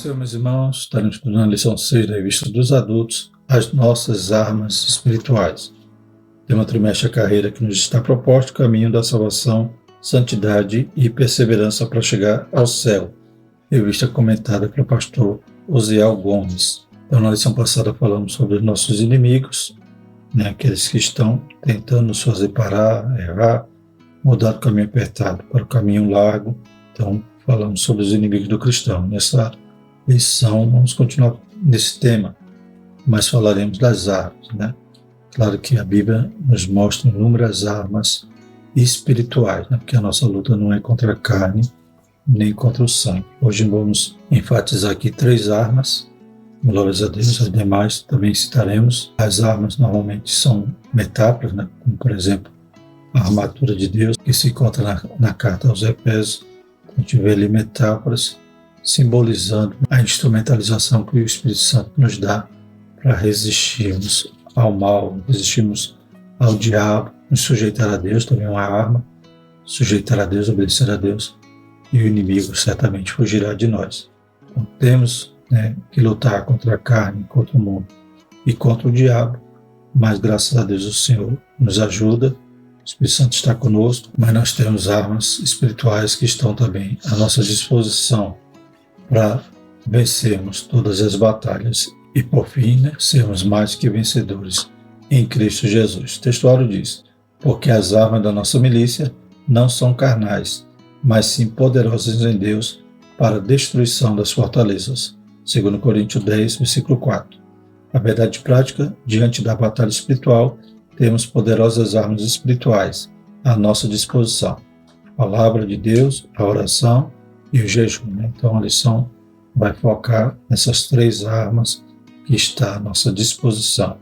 Senhor, meus irmãos, estaremos estudando a lição 6 da Revista dos Adultos, as nossas armas espirituais. Tema trimestre a carreira que nos está proposto, o caminho da salvação, santidade e perseverança para chegar ao céu. Revista comentada pelo pastor Osiel Gomes. Então, na lição passada falamos sobre os nossos inimigos, aqueles que estão tentando nos fazer parar, errar, mudar do caminho apertado para o caminho largo. Então, falamos sobre os inimigos do cristão. Nessa lição, vamos continuar nesse tema, mas falaremos das armas, Claro que a Bíblia nos mostra inúmeras armas espirituais, porque a nossa luta não é contra a carne, nem contra o sangue. Hoje vamos enfatizar aqui 3 armas, glórias a Deus. As demais também citaremos. As armas normalmente são metáforas, como por exemplo a armadura de Deus, que se encontra na carta aos Efésios. A gente vê ali metáforas simbolizando a instrumentalização que o Espírito Santo nos dá para resistirmos ao mal, resistirmos ao diabo, nos sujeitar a Deus, também é uma arma, sujeitar a Deus, obedecer a Deus, e o inimigo certamente fugirá de nós. Então temos que lutar contra a carne, contra o mundo e contra o diabo, mas graças a Deus o Senhor nos ajuda, o Espírito Santo está conosco, mas nós temos armas espirituais que estão também à nossa disposição para vencermos todas as batalhas e, por fim, sermos mais que vencedores em Cristo Jesus. O textuário diz: porque as armas da nossa milícia não são carnais, mas sim poderosas em Deus para a destruição das fortalezas. 2 Coríntios 10, versículo 4. A verdade prática, diante da batalha espiritual, temos poderosas armas espirituais à nossa disposição. A palavra de Deus, a oração e o jejum. Então a lição vai focar nessas 3 armas que está à nossa disposição.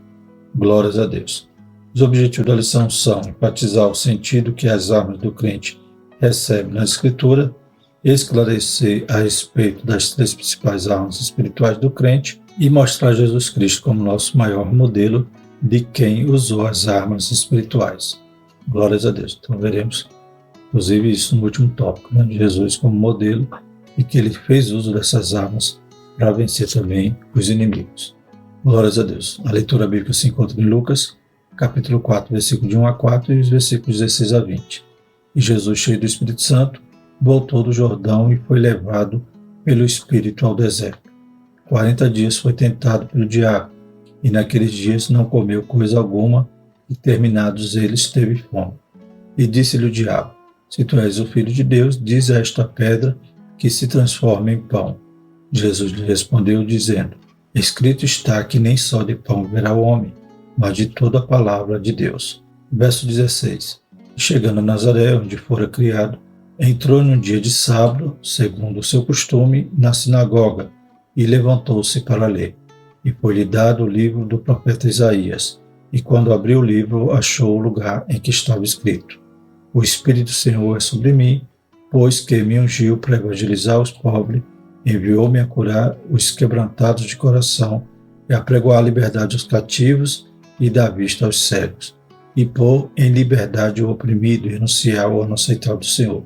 Glórias a Deus. Os objetivos da lição são enfatizar o sentido que as armas do crente recebem na Escritura, esclarecer a respeito das 3 principais armas espirituais do crente e mostrar Jesus Cristo como nosso maior modelo de quem usou as armas espirituais. Glórias a Deus. Então veremos, inclusive, isso no último tópico, de Jesus como modelo e que ele fez uso dessas armas para vencer também os inimigos. Glórias a Deus. A leitura bíblica se encontra em Lucas, capítulo 4, versículo de 1 a 4 e os versículos 16 a 20. E Jesus, cheio do Espírito Santo, voltou do Jordão e foi levado pelo Espírito ao deserto. 40 dias foi tentado pelo diabo, e naqueles dias não comeu coisa alguma, e terminados eles teve fome. E disse-lhe o diabo: se tu és o Filho de Deus, diz a esta pedra que se transforme em pão. Jesus lhe respondeu, dizendo: escrito está que nem só de pão viverá o homem, mas de toda a palavra de Deus. Verso 16. Chegando a Nazaré, onde fora criado, entrou num dia de sábado, segundo o seu costume, na sinagoga, e levantou-se para ler. E foi-lhe dado o livro do profeta Isaías, e quando abriu o livro, achou o lugar em que estava escrito: o Espírito do Senhor é sobre mim, pois que me ungiu para evangelizar os pobres, enviou-me a curar os quebrantados de coração, e a pregoar a liberdade aos cativos e dar vista aos cegos, e pôr em liberdade o oprimido e anunciar o ano aceitável do Senhor.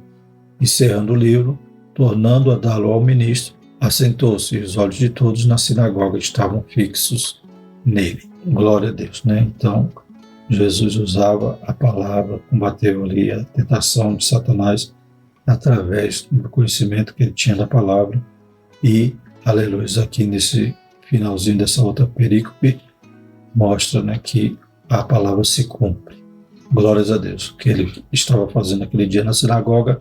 Encerrando o livro, tornando a dá-lo ao ministro, assentou-se, e os olhos de todos na sinagoga estavam fixos nele. Glória a Deus, Então, Jesus usava a palavra, combateu ali a tentação de Satanás através do conhecimento que ele tinha da palavra e, aleluia, aqui nesse finalzinho dessa outra perícope, mostra que a palavra se cumpre. Glórias a Deus. O que ele estava fazendo aquele dia na sinagoga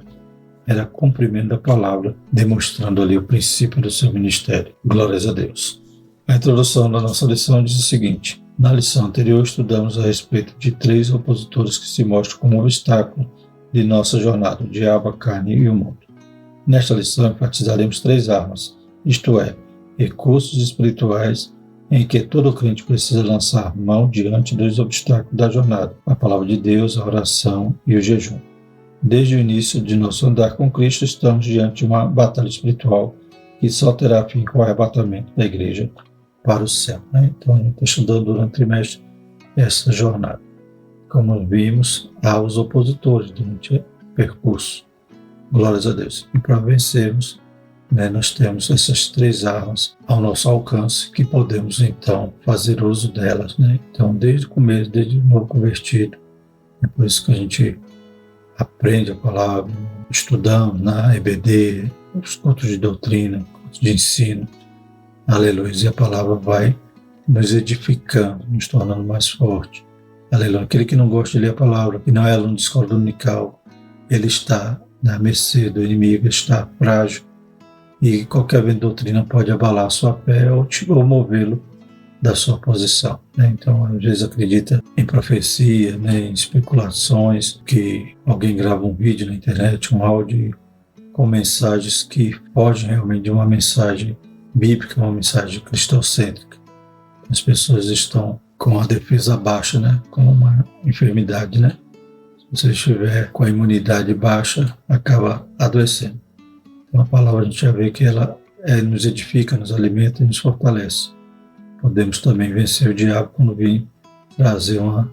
era cumprimento da palavra, demonstrando ali o princípio do seu ministério. Glórias a Deus. A introdução da nossa lição diz o seguinte: na lição anterior estudamos a respeito de 3 opositores que se mostram como um obstáculo de nossa jornada, o diabo, a carne e o mundo. Nesta lição enfatizaremos 3 armas, isto é, recursos espirituais em que todo crente precisa lançar mão diante dos obstáculos da jornada: a palavra de Deus, a oração e o jejum. Desde o início de nosso andar com Cristo, estamos diante de uma batalha espiritual que só terá fim com o arrebatamento da igreja para o céu. Então, a gente está estudando durante o trimestre essa jornada. Como vimos, há os opositores durante o percurso. Glórias a Deus. E para vencermos, né, nós temos essas 3 armas ao nosso alcance que podemos então fazer uso delas, né? Então, desde o começo, desde o novo convertido, é por isso que a gente aprende a palavra, estudamos na EBD, os cultos de doutrina, cultos de ensino, aleluia, e a palavra vai nos edificando, nos tornando mais forte. Aleluia. Aquele que não gosta de ler a palavra, que não é aluno de escola dominical, ele está na mercê do inimigo, está frágil, e qualquer vento de doutrina pode abalar a sua fé ou movê-lo da sua posição, né? Então, às vezes acredita em profecia, né, em especulações, que alguém grava um vídeo na internet, um áudio com mensagens que fogem realmente de uma mensagem bíblica, uma mensagem cristocêntrica. As pessoas estão com a defesa baixa, né, com uma enfermidade, né? Se você estiver com a imunidade baixa, acaba adoecendo. Então, a palavra a gente já vê que ela nos edifica, nos alimenta e nos fortalece. Podemos também vencer o diabo quando vir trazer uma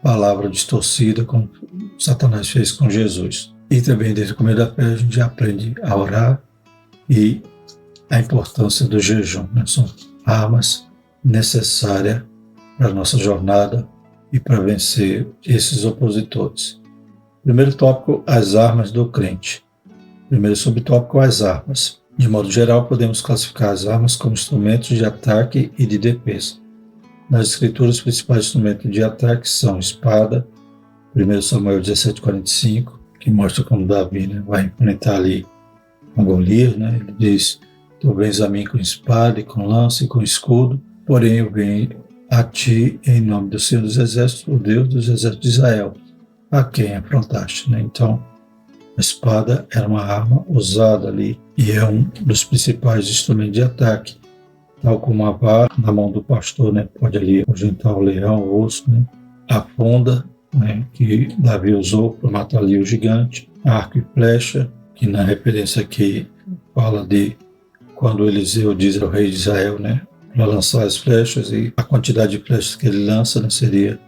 palavra distorcida, como Satanás fez com Jesus. E também, desde o começo da fé, a gente aprende a orar e a importância do jejum, né? São armas necessárias para a nossa jornada e para vencer esses opositores. Primeiro tópico, as armas do crente. Primeiro subtópico, as armas. De modo geral, podemos classificar as armas como instrumentos de ataque e de defesa. Nas escrituras, os principais instrumentos de ataque são espada, 1 Samuel 17:45, que mostra como Davi, né, vai enfrentar ali com Golias, né? Ele diz: tu vens a mim com espada e com lança e com escudo, porém eu venho a ti em nome do Senhor dos Exércitos, o Deus dos Exércitos de Israel, a quem afrontaste, né? Então, a espada era uma arma usada ali e é um dos principais instrumentos de ataque, tal como a vara na mão do pastor, né, pode ali afugentar o leão, o osso, né, a funda, né, que Davi usou para matar ali o gigante, arco e flecha, que na referência aqui fala de quando Eliseu diz ao rei de Israel, né, para lançar as flechas, e a quantidade de flechas que ele lança, né, seria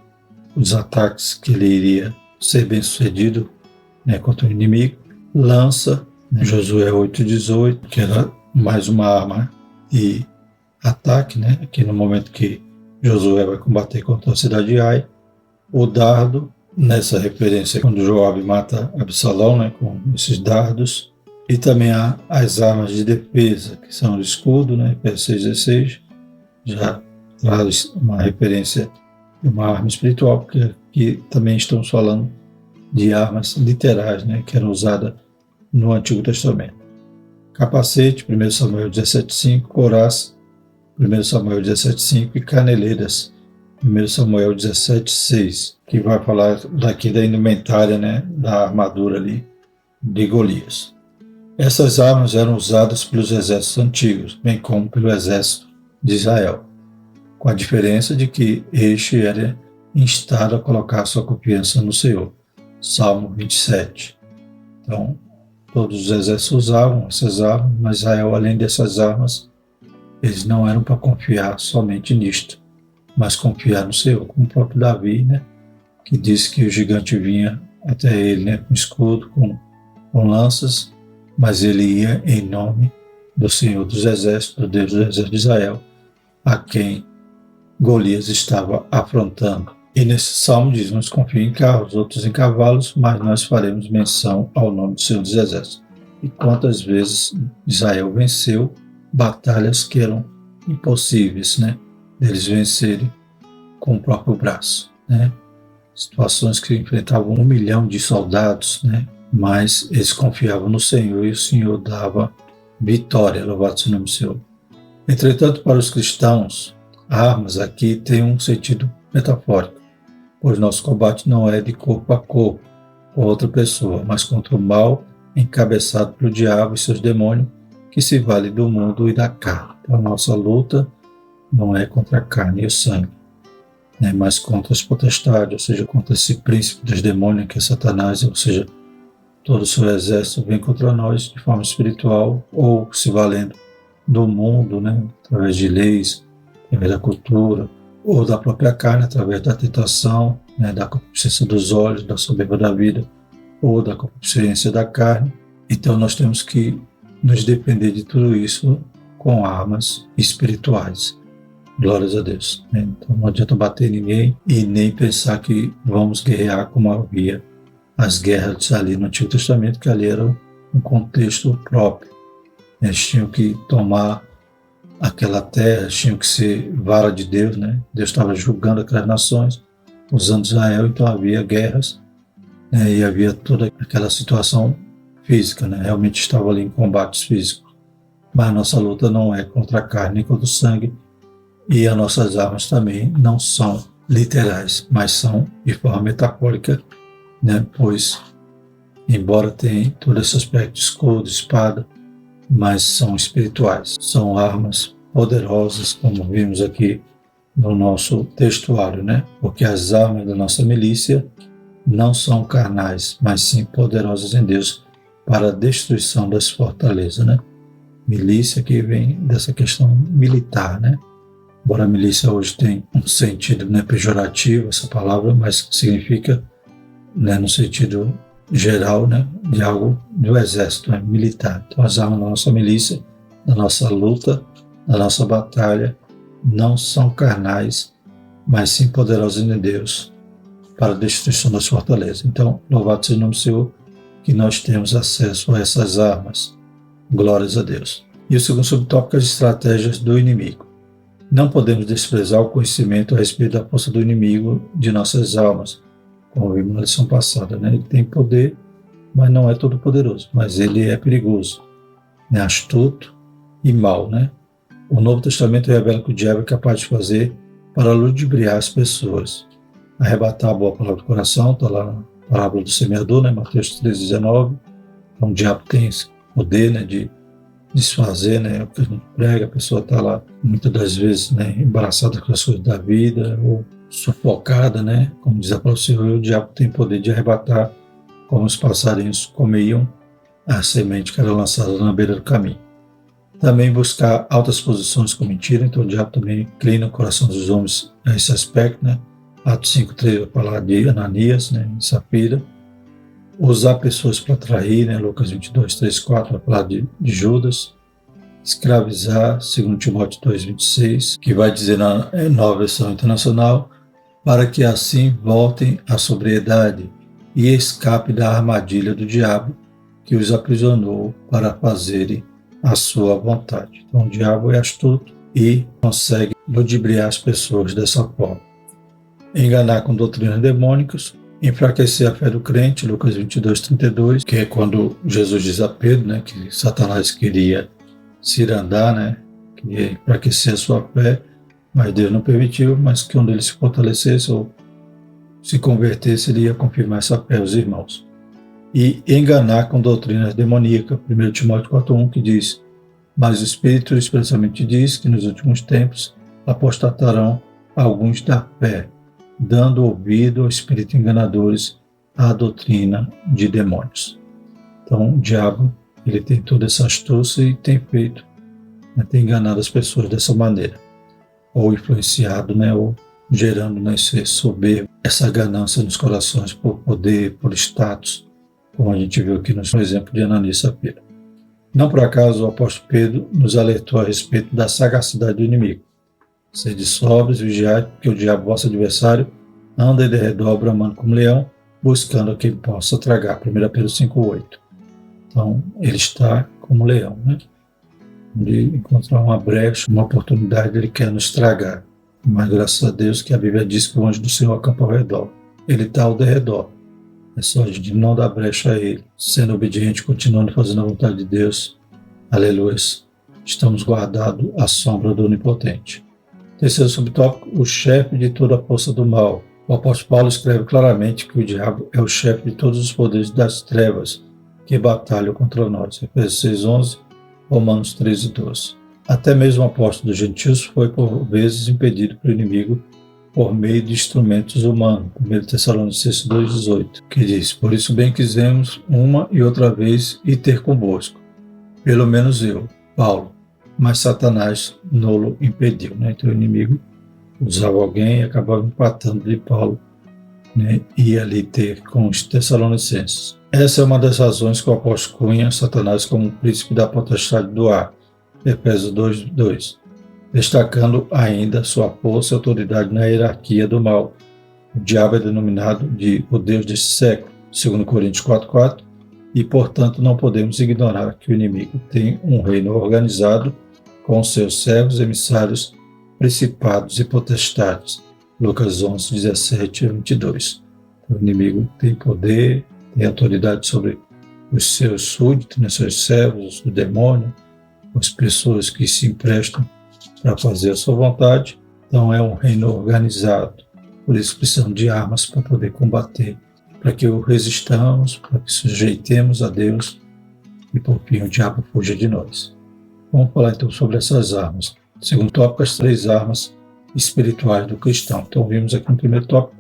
os ataques que ele iria ser bem sucedido, né, contra o inimigo. Lança, né, Josué 8:18, que era mais uma arma de ataque, né, aqui no momento que Josué vai combater contra a cidade de Ai. O dardo, nessa referência quando Joabe mata Absalão, né, com esses dardos. E também há as armas de defesa, que são o escudo, né, Efésios 6:16, já traz uma referência de uma arma espiritual, porque aqui também estamos falando de armas literais, né, que eram usadas no Antigo Testamento. Capacete, 1 Samuel 17:5, couraça, 1 Samuel 17:5 e caneleiras, 1 Samuel 17:6, que vai falar daqui da indumentária, né, da armadura ali de Golias. Essas armas eram usadas pelos exércitos antigos, bem como pelo exército de Israel, com a diferença de que este era instado a colocar sua confiança no Senhor. Salmo 27. Então, todos os exércitos usavam essas armas, mas Israel, além dessas armas, eles não eram para confiar somente nisto, mas confiar no Senhor, como o próprio Davi, né, que disse que o gigante vinha até ele, né, com escudo, com lanças, mas ele ia em nome do Senhor dos Exércitos, do Deus dos Exércitos de Israel, a quem Golias estava afrontando. E nesse salmo diz: uns confiam em carros, outros em cavalos, mas nós faremos menção ao nome do Senhor dos Exércitos. E quantas vezes Israel venceu batalhas que eram impossíveis, né, deles vencerem com o próprio braço, né? Situações que enfrentavam 1 milhão de soldados, né? Mas eles confiavam no Senhor e o Senhor dava vitória, louvado seja o nome do Senhor. Entretanto, para os cristãos, armas aqui têm um sentido metafórico, pois nosso combate não é de corpo a corpo com outra pessoa, mas contra o mal encabeçado pelo diabo e seus demônios, que se vale do mundo e da carne. Então, a nossa luta não é contra a carne e o sangue, né, mas contra as potestades, ou seja, contra esse príncipe dos demônios que é Satanás, ou seja, todo o seu exército vem contra nós de forma espiritual ou se valendo do mundo, né, através de leis, através da cultura, ou da própria carne, através da tentação, né, da concupiscência dos olhos, da soberba da vida, ou da concupiscência da carne. Então nós temos que nos depender de tudo isso com armas espirituais. Glórias a Deus. Então não adianta bater em ninguém e nem pensar que vamos guerrear como havia as guerras ali no Antigo Testamento, que ali era um contexto próprio. Eles tinham que tomar aquela terra, tinham que ser vara de Deus, né? Deus estava julgando aquelas nações, usando Israel, então havia guerras, né? E havia toda aquela situação física, né? Realmente estava ali em combates físicos. Mas a nossa luta não é contra a carne nem contra o sangue, e as nossas armas também não são literais, mas são de forma metafórica, né? Pois, embora tenha todo esse aspecto de escudo, espada, mas são espirituais, são armas poderosas, como vimos aqui no nosso textuário, né? Porque as armas da nossa milícia não são carnais, mas sim poderosas em Deus para a destruição das fortalezas, né? Milícia que vem dessa questão militar, né? Embora a milícia hoje tem um sentido, né, pejorativo, essa palavra, mas significa, né, no sentido geral, né, de algo do exército, né, militar. Então as armas da nossa milícia, da nossa luta, da nossa batalha, não são carnais, mas sim poderosas em Deus para a destruição das fortalezas. Então, louvado seja o nome do Senhor, que nós temos acesso a essas armas. Glórias a Deus. E o segundo subtópico é as estratégias do inimigo. Não podemos desprezar o conhecimento a respeito da força do inimigo de nossas almas, como vimos na lição passada, né? Ele tem poder, mas não é todo poderoso, mas ele é perigoso, né? Astuto e mau, né? O Novo Testamento revela que o diabo é capaz de fazer para ludibriar as pessoas, arrebatar a boa palavra do coração, está lá na parábola do semeador, né? Mateus 13,19. Então o diabo tem esse poder, né, de desfazer, né, o que a gente prega, a pessoa está lá muitas das vezes, né, embaraçada com as coisas da vida ou sufocada, né, como diz a palavra do Senhor, o diabo tem poder de arrebatar, como os passarinhos comiam a semente que era lançada na beira do caminho. Também buscar altas posições com mentira, então o diabo também inclina o coração dos homens a esse aspecto, né. Atos 5,3 vai falar de Ananias, né, em Safira. Usar pessoas para trair, né? Lucas 22, 3, 4 vai falar de Judas. Escravizar, segundo Timóteo 2, 26, que vai dizer na nova versão internacional, para que assim voltem à sobriedade e escape da armadilha do diabo que os aprisionou para fazerem a sua vontade. Então o diabo é astuto e consegue ludibriar as pessoas dessa forma. Enganar com doutrinas demônicas, enfraquecer a fé do crente, Lucas 22, 32, que é quando Jesus diz a Pedro, né, que Satanás queria cirandar, né, queria enfraquecer a sua fé, mas Deus não permitiu, mas que quando ele se fortalecesse ou se convertesse, ele ia confirmar essa fé aos irmãos. E enganar com doutrinas demoníacas, 1 Timóteo 4,1, que diz: mas o Espírito expressamente diz que nos últimos tempos apostatarão alguns da fé, dando ouvido aos espíritos enganadores à doutrina de demônios. Então, o diabo, ele tem toda essa astúcia e tem feito, né, tem enganado as pessoas dessa maneira, ou influenciado, né, ou gerando, né, esse soberbo, essa ganância nos corações por poder, por status, como a gente viu aqui no exemplo de Ananias e Safira. Não por acaso o apóstolo Pedro nos alertou a respeito da sagacidade do inimigo. Sede sóbrios, vigiai, porque o diabo, vosso adversário, anda em derredor bramando como leão, buscando a quem possa tragar. 1 Pedro 5,8. Então, ele está como leão, né? Onde encontrar uma brecha, uma oportunidade, ele quer nos tragar. Mas graças a Deus que a Bíblia diz que o anjo do Senhor acampa ao redor. Ele está ao derredor. É só a gente não dar brecha a ele, sendo obediente, continuando fazendo a vontade de Deus. Aleluia. Estamos guardados à sombra do Onipotente. Terceiro subtópico, o chefe de toda a força do mal. O apóstolo Paulo escreve claramente que o diabo é o chefe de todos os poderes das trevas que batalham contra nós. Efésios 6,11, Romanos 13,12. Até mesmo o apóstolo dos gentios foi por vezes impedido pelo inimigo por meio de instrumentos humanos. 1 Tessalonicenses 2,18, que diz: por isso bem quisemos uma e outra vez ir ter convosco, pelo menos eu, Paulo, mas Satanás nolo impediu, né? Então o inimigo usava alguém e acabava empatando de Paulo né, e ali ter com os Tessalonicenses. Essa é uma das razões que o apóstolo cunha Satanás como príncipe da potestade do ar, Efésios 2:2, destacando ainda sua força e autoridade na hierarquia do mal. O diabo é denominado de o Deus deste século, segundo Coríntios 4:4, e, portanto, não podemos ignorar que o inimigo tem um reino organizado com seus servos, emissários, principados e potestades. Lucas 11:17-22. O inimigo tem poder, tem autoridade sobre os seus súditos, né, seus servos, o demônio, as pessoas que se emprestam para fazer a sua vontade. Então é um reino organizado. Por isso precisamos de armas para poder combater, para que o resistamos, para que sujeitemos a Deus e por fim o diabo fuja de nós. Vamos falar então sobre essas armas. Segundo tópico, as 3 armas espirituais do cristão. Então vimos aqui no primeiro tópico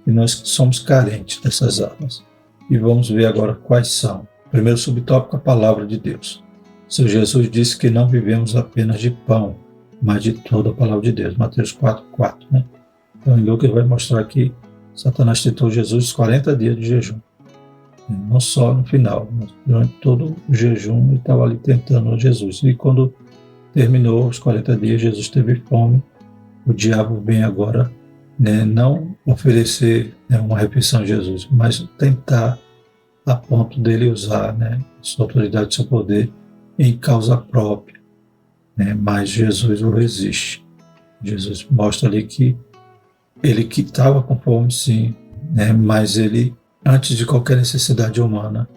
que nós somos carentes dessas armas. E vamos ver agora quais são. Primeiro subtópico, a palavra de Deus. O Senhor Jesus disse que não vivemos apenas de pão, mas de toda a palavra de Deus. Mateus 4:4, né? Então em Lucas vai mostrar que Satanás tentou Jesus os 40 dias de jejum. Não só no final, mas durante todo o jejum ele estava ali tentando Jesus. E quando terminou os 40 dias, Jesus teve fome. O diabo vem agora, né, não oferecer, né, uma refeição a Jesus, mas tentar a ponto dele usar, né, sua autoridade, seu poder em causa própria. Né, mas Jesus o resiste. Jesus mostra ali que ele que estava com fome, sim, né, mas ele, antes de qualquer necessidade humana,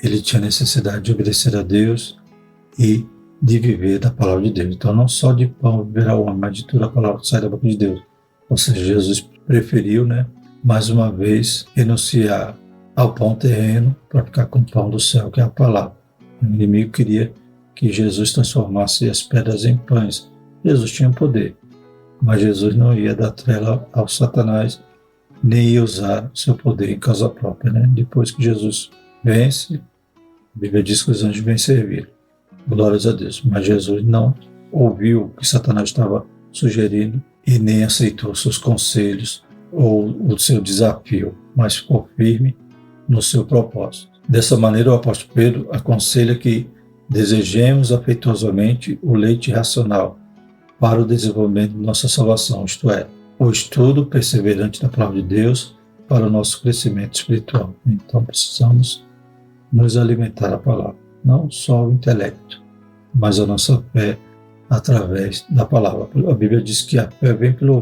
ele tinha necessidade de obedecer a Deus e de viver da palavra de Deus. Então, não só de pão viverá o homem, mas de toda a palavra que sai da boca de Deus. Ou seja, Jesus preferiu, né, mais uma vez, renunciar ao pão terreno para ficar com o pão do céu, que é a palavra. O inimigo queria que Jesus transformasse as pedras em pães. Jesus tinha poder, mas Jesus não ia dar trela ao Satanás, nem ia usar seu poder em causa própria. Né? Depois que Jesus vence, a Bíblia diz que os anjos vêm servir. Glórias a Deus. Mas Jesus não ouviu o que Satanás estava sugerindo e nem aceitou seus conselhos ou o seu desafio, mas ficou firme no seu propósito. Dessa maneira, o apóstolo Pedro aconselha que desejemos afetuosamente o leite racional para o desenvolvimento de nossa salvação, isto é, o estudo perseverante da palavra de Deus para o nosso crescimento espiritual. Então precisamos nos alimentar da palavra, não só o intelecto, mas a nossa fé através da palavra. A Bíblia diz que a fé vem pelo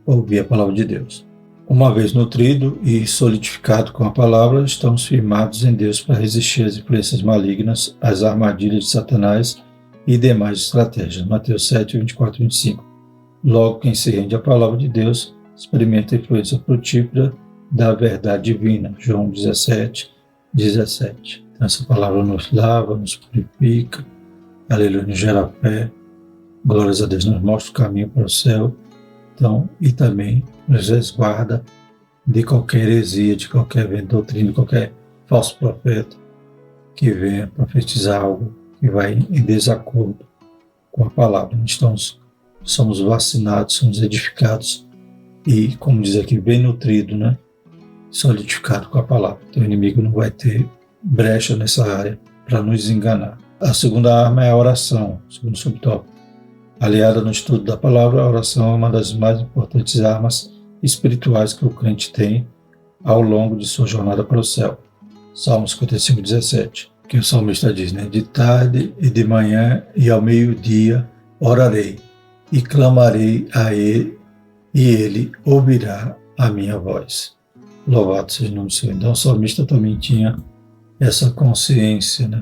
ouvir a palavra de Deus. Uma vez nutrido e solidificado com a palavra, estamos firmados em Deus para resistir às influências malignas, às armadilhas de Satanás e demais estratégias. Mateus 7:24-25. Logo, quem se rende à palavra de Deus experimenta a influência frutífera da verdade divina. João 17:17. Então, essa palavra nos lava, nos purifica, aleluia, nos gera fé, glórias a Deus, nos mostra o caminho para o céu, então, e também nos resguarda de qualquer heresia, de qualquer doutrina, de qualquer falso profeta que venha profetizar algo que vai em desacordo com a palavra. Então, somos vacinados, somos edificados e, como diz aqui, bem nutrido, né? Solidificado com a palavra. Então, o inimigo não vai ter brecha nessa área para nos enganar. A segunda arma é a oração, segundo subtópico. Aliada no estudo da palavra, a oração é uma das mais importantes armas espirituais que o crente tem ao longo de sua jornada para o céu. Salmo 55:17, que o salmista diz, né? De tarde e de manhã e ao meio-dia orarei e clamarei a ele e ele ouvirá a minha voz. Louvado seja o nome do Senhor. Então o salmista também tinha essa consciência, né?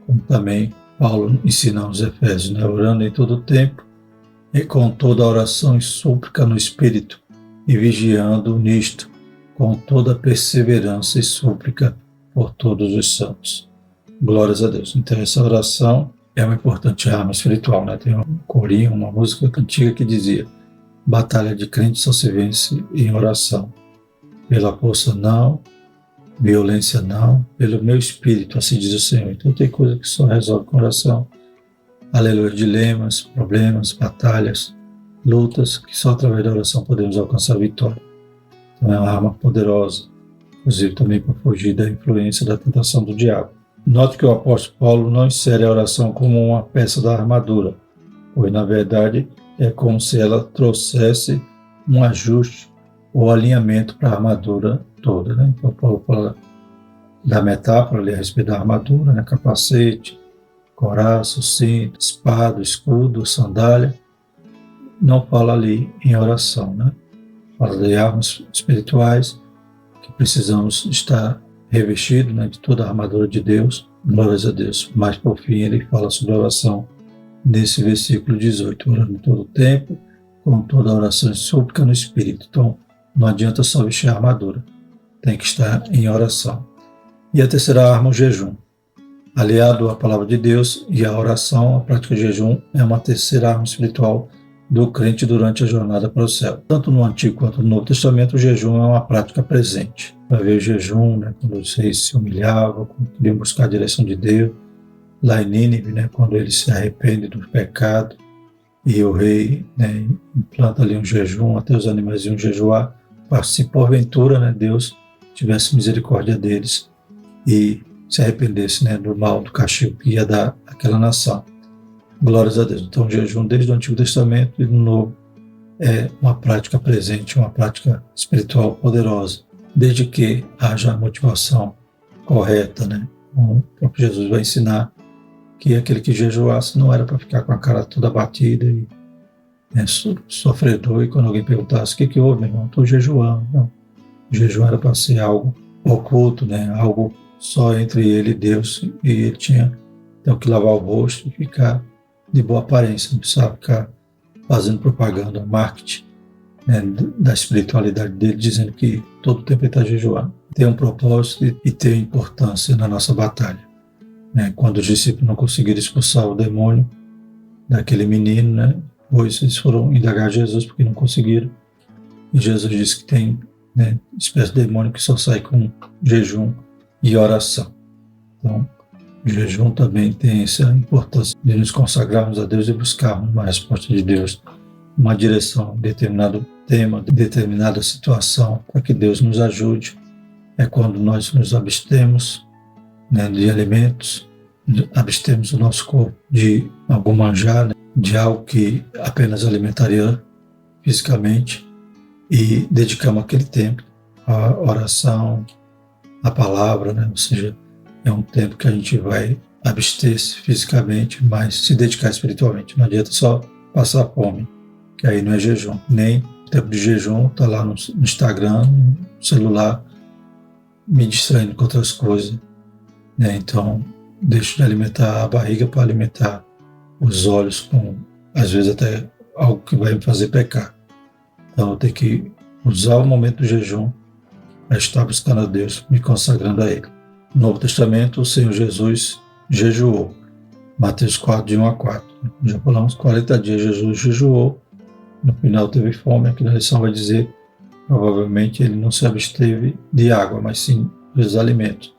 Como também Paulo ensina aos Efésios, né? Orando em todo o tempo e com toda oração e súplica no Espírito, e vigiando nisto, com toda perseverança e súplica por todos os santos. Glórias a Deus. Então essa oração é uma importante arma espiritual, né? Tem um corinho, uma música antiga que dizia: batalha de crente só se vence em oração. Pela força não, violência não, pelo meu espírito, assim diz o Senhor. Então tem coisa que só resolve com oração. Aleluia, dilemas, problemas, batalhas, lutas, que só através da oração podemos alcançar a vitória. Então é uma arma poderosa, inclusive também para fugir da influência da tentação do diabo. Note que o apóstolo Paulo não insere a oração como uma peça da armadura, pois na verdade é como se ela trouxesse um ajuste ou alinhamento para a armadura toda, né? Então Paulo fala da metáfora ali a respeito da armadura, né? Capacete, couraça, cinto, espada, escudo, sandália. Não fala ali em oração, né? Fala de armas espirituais que precisamos estar revestidos, né, de toda a armadura de Deus. Glórias a Deus. Mas por fim ele fala sobre a oração nesse versículo 18, orando todo o tempo, com toda a oração e súplica no Espírito. Então não adianta só vestir a armadura, tem que estar em oração. E a terceira arma, o jejum. Aliado à palavra de Deus e à oração, a prática de jejum é uma terceira arma espiritual do crente durante a jornada para o céu. Tanto no Antigo quanto no Novo Testamento, o jejum é uma prática presente. Vai ver o jejum, né, quando os reis se humilhavam, quando queriam buscar a direção de Deus. Lá em Nínive, né, quando eles se arrependem do pecado, e o rei, né, implanta ali um jejum, até os animais iam jejuar, para se porventura, né, Deus tivesse misericórdia deles e se arrependesse, né, do mal, do castigo que ia dar àquela nação. Glórias a Deus. Então, o jejum desde o Antigo Testamento e no Novo é uma prática presente, uma prática espiritual poderosa, desde que haja a motivação correta, né? O próprio Jesus vai ensinar que aquele que jejuasse não era para ficar com a cara toda batida e, né, sofredor, e quando alguém perguntasse o que houve, meu irmão, estou jejuando. Não. O jejum era para ser algo oculto, né? Algo só entre ele e Deus, e ele tinha então, que lavar o rosto e ficar de boa aparência, não precisava ficar fazendo propaganda, marketing, né, da espiritualidade dele, dizendo que todo o tempo ele está jejuando. Tem um propósito e tem importância na nossa batalha. Né? Quando os discípulos não conseguiram expulsar o demônio daquele menino, né, pois eles foram indagar Jesus porque não conseguiram. E Jesus disse que tem, né, espécie de demônio que só sai com jejum e oração. Então, o jejum também tem essa importância de nos consagrarmos a Deus e buscarmos uma resposta de Deus, uma direção, determinado tema, determinada situação, para que Deus nos ajude. É quando nós nos abstemos, né, de alimentos, abstemos o nosso corpo de algum manjar, né, de algo que apenas alimentaria fisicamente, e dedicamos aquele tempo à oração, à palavra, né, ou seja, é um tempo que a gente vai abster-se fisicamente, mas se dedicar espiritualmente. Não adianta só passar fome, que aí não é jejum. Nem tempo de jejum está lá no Instagram, no celular, me distraindo com outras coisas. Né? Então, deixo de alimentar a barriga para alimentar os olhos com, às vezes, até algo que vai me fazer pecar. Então, eu tenho que usar o momento do jejum para estar buscando a Deus, me consagrando a Ele. No Novo Testamento, o Senhor Jesus jejuou. Mateus 4, de 1 a 4. Já falamos, 40 dias Jesus jejuou. No final teve fome. Aqui na lição vai dizer, provavelmente ele não se absteve de água, mas sim dos alimentos.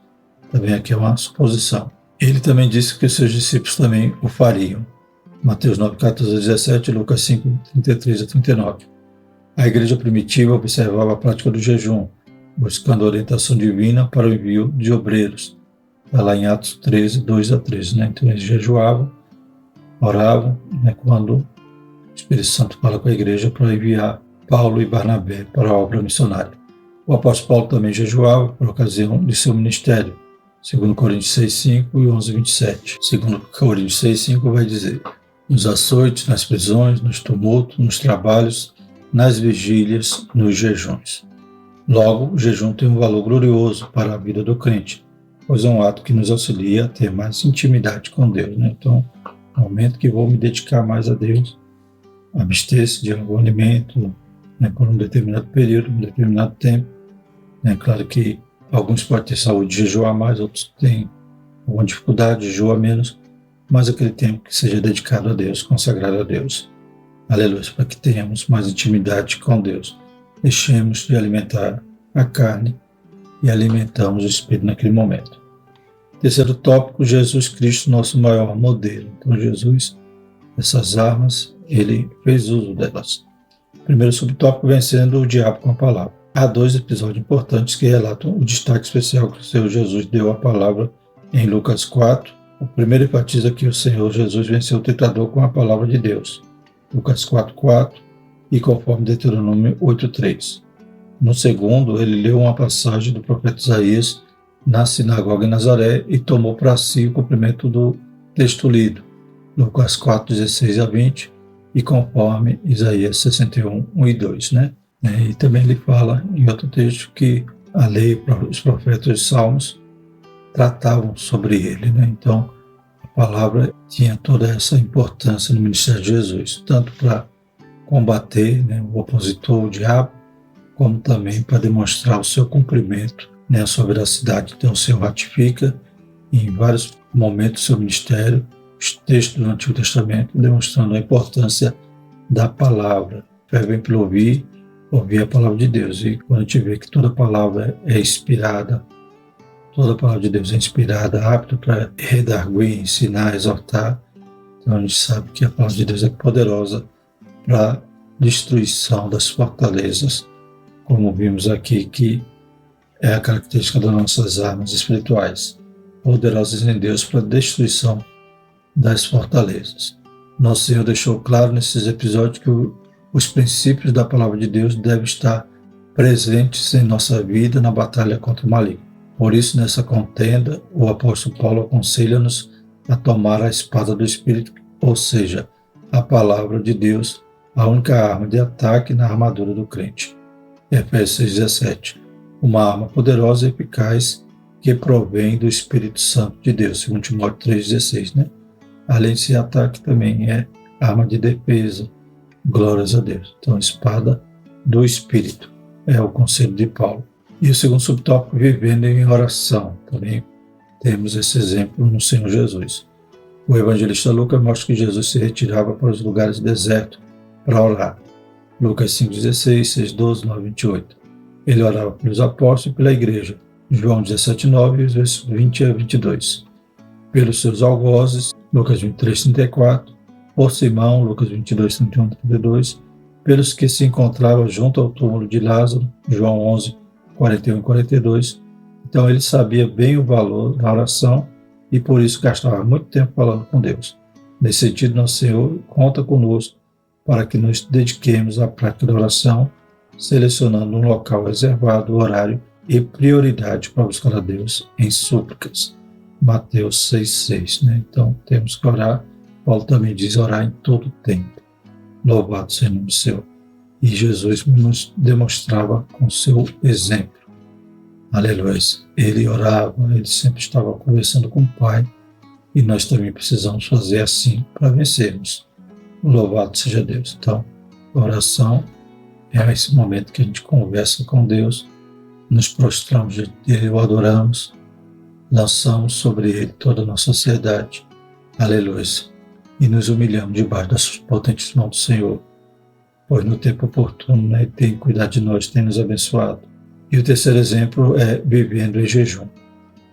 Também aqui é uma suposição. Ele também disse que os seus discípulos também o fariam. Mateus 9, 14 a 17, Lucas 5, 33 a 39. A igreja primitiva observava a prática do jejum, buscando a orientação divina para o envio de obreiros. Está lá em Atos 13, 2 a 13. Né? Então eles jejuavam, oravam, né, quando o Espírito Santo fala com a igreja para enviar Paulo e Barnabé para a obra missionária. O apóstolo Paulo também jejuava por ocasião de seu ministério, segundo Coríntios 6, 5 e 11, 27. Segundo Coríntios 6, 5 vai dizer, nos açoites, nas prisões, nos tumultos, nos trabalhos, nas vigílias, nos jejuns. Logo, o jejum tem um valor glorioso para a vida do crente, pois é um ato que nos auxilia a ter mais intimidade com Deus. Né? Então, no momento que vou me dedicar mais a Deus, abster-se de algum alimento, né, por um determinado período, um determinado tempo. Né? Claro que alguns podem ter saúde de jejuar mais, outros têm alguma dificuldade de jejuar menos, mas aquele tempo que seja dedicado a Deus, consagrado a Deus. Aleluia, para que tenhamos mais intimidade com Deus. Deixemos de alimentar a carne e alimentamos o Espírito naquele momento. Terceiro tópico, Jesus Cristo, nosso maior modelo. Então Jesus, essas armas, ele fez uso delas. Primeiro subtópico, vencendo o diabo com a palavra. há 2 episódios importantes que relatam o destaque especial que o Senhor Jesus deu à palavra em Lucas 4. O primeiro enfatiza que o Senhor Jesus venceu o tentador com a palavra de Deus, Lucas 4:4, e conforme Deuteronômio 8:3. No segundo, ele leu uma passagem do profeta Isaías na sinagoga em Nazaré e tomou para si o cumprimento do texto lido, Lucas 4:16-20, e conforme Isaías 61:1 e 2, né? E também ele fala em outro texto que a lei, os profetas e os salmos tratavam sobre ele, né? Então, a palavra tinha toda essa importância no ministério de Jesus, tanto para combater, né, o opositor, o diabo, como também para demonstrar o seu cumprimento, né, a sua veracidade. Então, o Senhor ratifica em vários momentos do seu ministério os textos do Antigo Testamento, demonstrando a importância da palavra. Fé vem pelo ouvir a palavra de Deus. E quando a gente vê que toda palavra é inspirada, toda a palavra de Deus é inspirada, apta para redarguir, ensinar, exortar, então a gente sabe que a palavra de Deus é poderosa para destruição das fortalezas, como vimos aqui, que é a característica das nossas armas espirituais, poderosas em Deus para destruição das fortalezas. Nosso Senhor deixou claro nesses episódios que os princípios da palavra de Deus devem estar presentes em nossa vida na batalha contra o maligno. Por isso, nessa contenda, o apóstolo Paulo aconselha-nos a tomar a espada do Espírito, ou seja, a palavra de Deus, a única arma de ataque na armadura do crente. Efésios 6:17. Uma arma poderosa e eficaz que provém do Espírito Santo de Deus, segundo Timóteo 3:16, né? Além de ser ataque, também é arma de defesa. Glórias a Deus. Então, espada do Espírito é o conselho de Paulo. E o segundo subtópico, vivendo em oração. Também temos esse exemplo no Senhor Jesus. O evangelista Lucas mostra que Jesus se retirava para os lugares desertos para orar. Lucas 5:16, 6:12, 9:28. Ele orava pelos apóstolos e pela igreja. João 17:9, versos 20-22. Pelos seus algozes, Lucas 23:34. Por Simão, Lucas 22:31-32. Pelos que se encontravam junto ao túmulo de Lázaro, João 11:41 e 42. Então ele sabia bem o valor da oração e por isso gastava muito tempo falando com Deus. Nesse sentido, nosso Senhor conta conosco para que nos dediquemos à prática da oração, selecionando um local reservado, horário e prioridade para buscar a Deus em súplicas. Mateus 6:6, né? Então temos que orar. Paulo também diz orar em todo tempo. Louvado seja o nome do Senhor. E Jesus nos demonstrava com seu exemplo. Aleluia. Ele orava, ele sempre estava conversando com o Pai e nós também precisamos fazer assim para vencermos. Louvado seja Deus. Então, a oração é esse momento que a gente conversa com Deus, nos prostramos diante dele, o adoramos, lançamos sobre ele toda a nossa ansiedade. Aleluia. E nos humilhamos debaixo das potentes mãos do Senhor, pois no tempo oportuno, né, Ele tem cuidado de nós, tem nos abençoado. E o terceiro exemplo é vivendo em jejum.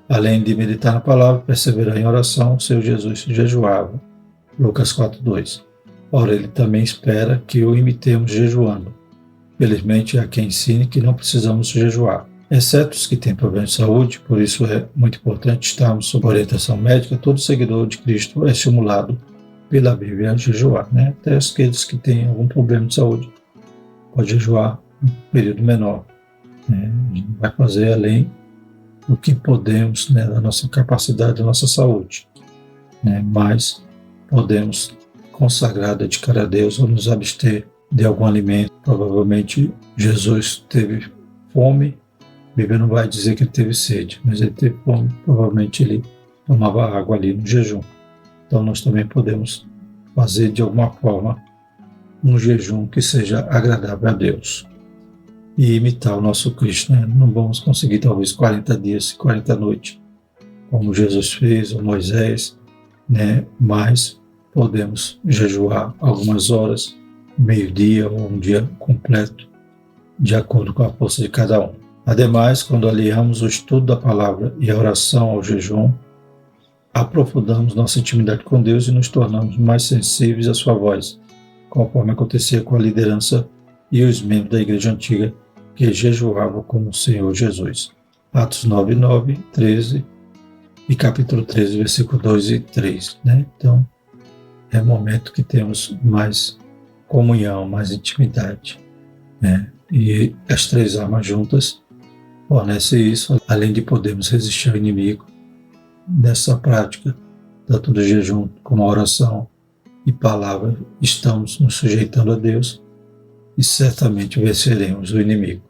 Além de meditar na palavra, perseverar em oração, o Senhor Jesus jejuava. Lucas 4:2. Ora, Ele também espera que o imitemos jejuando. Felizmente, há quem ensine que não precisamos jejuar, exceto os que têm problemas de saúde, por isso é muito importante estarmos sob orientação médica. Todo seguidor de Cristo é estimulado pela Bíblia a jejuar, né? Até aqueles que têm algum problema de saúde pode jejuar um período menor, né? A gente vai fazer além do que podemos, né, da nossa capacidade, da nossa saúde, né? Mas podemos consagrar, dedicar a Deus ou nos abster de algum alimento. Provavelmente Jesus teve fome. A Bíblia não vai dizer que ele teve sede, mas ele teve fome. Provavelmente ele tomava água ali no jejum. Então nós também podemos fazer de alguma forma um jejum que seja agradável a Deus e imitar o nosso Cristo, né? Não vamos conseguir talvez 40 dias, 40 noites, como Jesus fez, ou Moisés, né? Mas podemos jejuar algumas horas, meio-dia ou um dia completo, de acordo com a força de cada um. Ademais, quando aliamos o estudo da palavra e a oração ao jejum, aprofundamos nossa intimidade com Deus e nos tornamos mais sensíveis à sua voz, conforme acontecia com a liderança e os membros da igreja antiga que jejuavam com o Senhor Jesus. Atos 9, 9, 13 e capítulo 13, versículo 2 e 3. Né? Então, é o momento que temos mais comunhão, mais intimidade. Né? E as três armas juntas fornecem isso, além de podermos resistir ao inimigo. Nessa prática, tanto do jejum como a oração e palavra, estamos nos sujeitando a Deus e certamente venceremos o inimigo.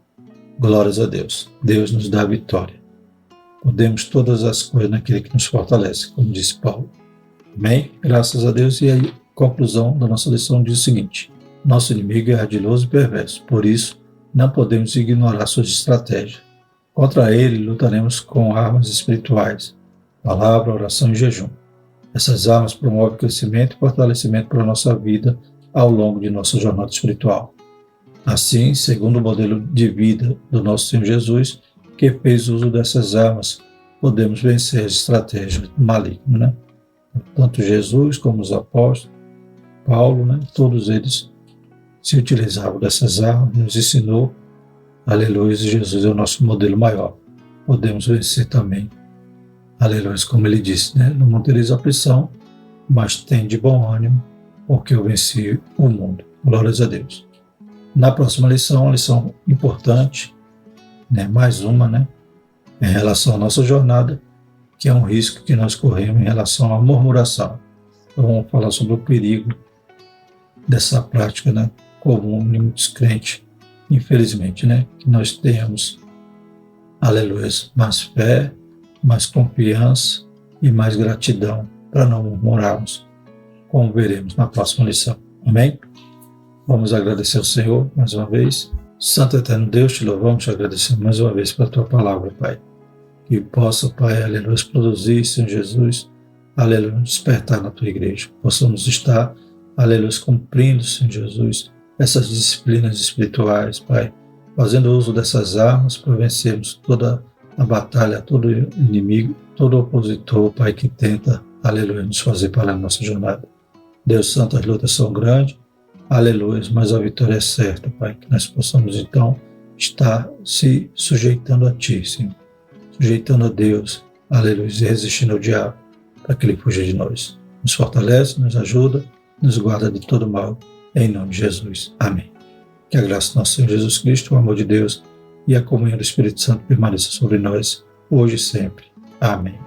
Glórias a Deus. Deus nos dá a vitória. Podemos todas as coisas naquele que nos fortalece, como disse Paulo. Amém? Graças a Deus. E a conclusão da nossa lição diz o seguinte: nosso inimigo é ardiloso e perverso, por isso não podemos ignorar suas estratégias. Contra ele lutaremos com armas espirituais, palavra, oração e jejum. Essas armas promovem crescimento e fortalecimento para a nossa vida ao longo de nossa jornada espiritual. Assim, segundo o modelo de vida do nosso Senhor Jesus, que fez uso dessas armas, podemos vencer as estratégias do maligno. Né? Tanto Jesus como os apóstolos, Paulo, né? Todos eles se utilizavam dessas armas, nos ensinou. Aleluia, Jesus é o nosso modelo maior. Podemos vencer também. Aleluia, como ele disse, né? Não tereis aflição, mas tem de bom ânimo, porque eu venci o mundo. Glórias a Deus. Na próxima lição, uma lição importante, né? Mais uma, né? Em relação à nossa jornada, que é um risco que nós corremos em relação à murmuração. Então, vamos falar sobre o perigo dessa prática, né? Comum de muitos crentes, infelizmente, né? Que nós tenhamos, aleluia, mais fé, mais confiança e mais gratidão para não murmurarmos, como veremos na próxima lição. Amém? Vamos agradecer ao Senhor mais uma vez. Santo Eterno Deus, te louvamos, te agradecemos mais uma vez pela tua palavra, Pai. Que possa, Pai, aleluia, produzir, Senhor Jesus, aleluia, despertar na tua igreja. Possamos estar, aleluia, cumprindo, Senhor Jesus, essas disciplinas espirituais, Pai, fazendo uso dessas armas para vencermos toda a batalha, todo inimigo, todo opositor, Pai, que tenta, aleluia, nos fazer parar a nossa jornada. Deus Santo, as lutas são grandes, aleluia, mas a vitória é certa, Pai, que nós possamos então estar se sujeitando a Ti, Senhor, sujeitando a Deus, aleluia, e resistindo ao diabo, para que Ele fuja de nós. Nos fortalece, nos ajuda, nos guarda de todo mal, em nome de Jesus. Amém. Que a graça do nosso Senhor Jesus Cristo, o amor de Deus e a comunhão do Espírito Santo permaneça sobre nós, hoje e sempre. Amém.